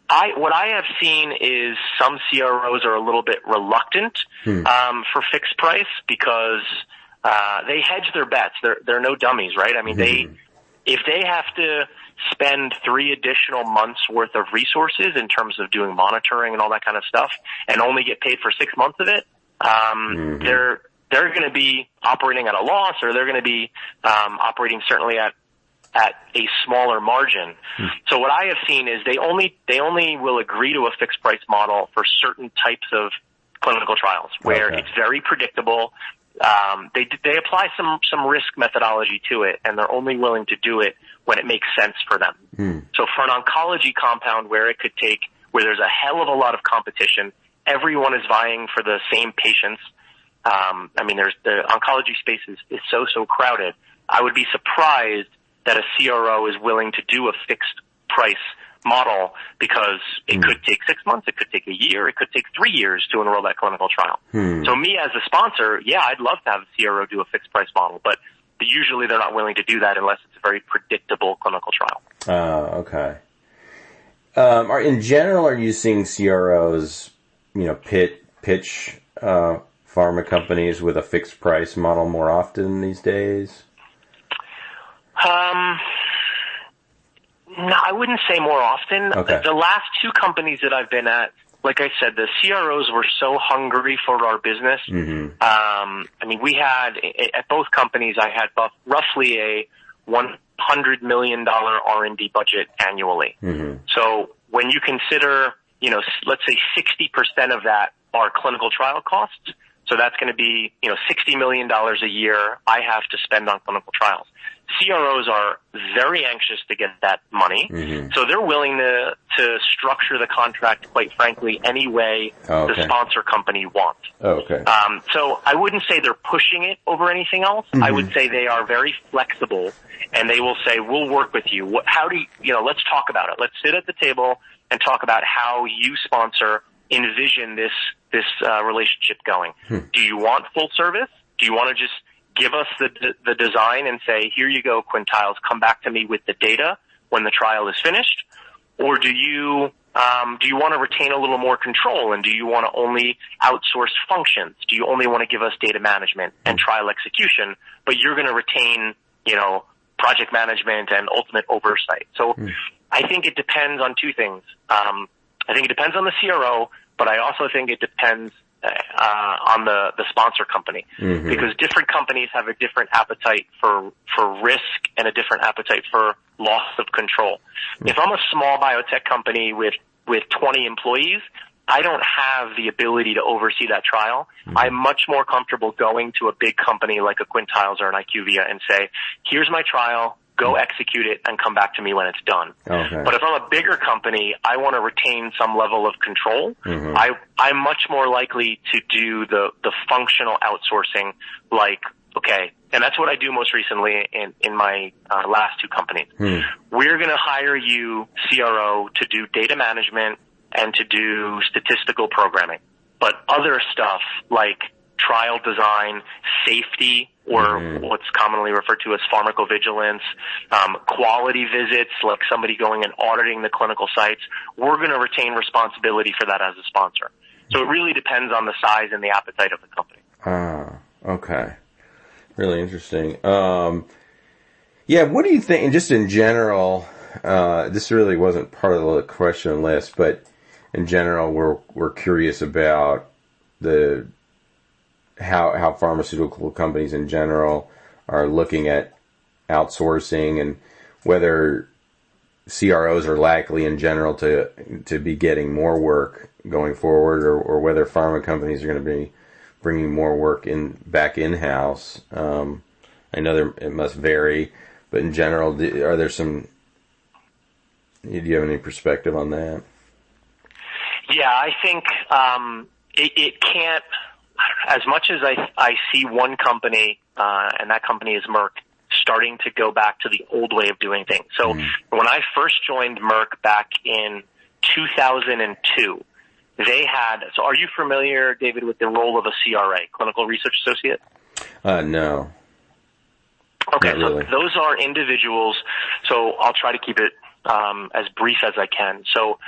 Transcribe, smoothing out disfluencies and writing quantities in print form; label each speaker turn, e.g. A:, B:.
A: What I have seen is some CROs are a little bit reluctant for fixed price because they hedge their bets. They're no dummies, right? I mean, if they have to spend 3 additional months worth of resources in terms of doing monitoring and all that kind of stuff, and only get paid for 6 months of it, they're going to be operating at a loss, or they're going to be operating certainly at a smaller margin. So what I have seen is they only will agree to a fixed price model for certain types of clinical trials where it's very predictable. They apply some risk methodology to it, and they're only willing to do it when it makes sense for them. So for an oncology compound where there's a hell of a lot of competition, everyone is vying for the same patients. I mean, the oncology space is so crowded. I would be surprised that a CRO is willing to do a fixed price model, because it could take 6 months, it could take a year, it could take 3 years to enroll that clinical trial. So me as a sponsor, I'd love to have a CRO do a fixed price model, but usually they're not willing to do that unless it's a very predictable clinical trial.
B: Okay. In general, are you seeing CROs, pitch pharma companies with a fixed price model more often these days?
A: No, I wouldn't say more often.
B: Okay.
A: The last 2 companies that I've been at, like I said, the CROs were so hungry for our business. I mean, we had, at both companies, I had roughly a $100 million R&D budget annually. So when you consider, let's say 60% of that are clinical trial costs, so that's going to be, $60 million a year I have to spend on clinical trials. CROs are very anxious to get that money, so they're willing to structure the contract, quite frankly, any way the sponsor company wants. So I wouldn't say they're pushing it over anything else. I would say they are very flexible, and they will say, we'll work with you. Let's talk about it. Let's sit at the table and talk about how you sponsor envision this relationship going. Do you want full service? Do you want to just give us the design and say, here you go, quintiles, come back to me with the data when the trial is finished? Or do you want to retain a little more control, and do you want to only outsource functions? Do you only want to give us data management and trial execution, but you're going to retain, project management and ultimate oversight? So I think it depends on 2 things. I think it depends on the CRO, but I also think it depends on the sponsor company, because different companies have a different appetite for risk and a different appetite for loss of control. If I'm a small biotech company with 20 employees, I don't have the ability to oversee that trial. I'm much more comfortable going to a big company like a Quintiles or an IQVIA and say, here's my trial, go execute it, and come back to me when it's done. But if I'm a bigger company, I want to retain some level of control. I'm much more likely to do the functional outsourcing, and that's what I do most recently in my last 2 companies. We're going to hire you, CRO, to do data management and to do statistical programming. But other stuff like trial design, safety, or what's commonly referred to as pharmacovigilance, quality visits, like somebody going and auditing the clinical sites, we're going to retain responsibility for that as a sponsor. So it really depends on the size and the appetite of the company.
B: Okay. Really interesting. What do you think, and just in general, this really wasn't part of the question list, but in general, we're curious about how pharmaceutical companies in general are looking at outsourcing, and whether CROs are likely in general to be getting more work going forward, or whether pharma companies are going to be bringing more work back in-house. I know it must vary, but in general, do you have any perspective on that?
A: Yeah, I think it can't. As much as I see one company, and that company is Merck, starting to go back to the old way of doing things. So when I first joined Merck back in 2002, they had. So are you familiar, David, with the role of a CRA, Clinical Research Associate?
B: No.
A: Okay,
B: Not really.
A: So those are individuals. So I'll try to keep it as brief as I can. So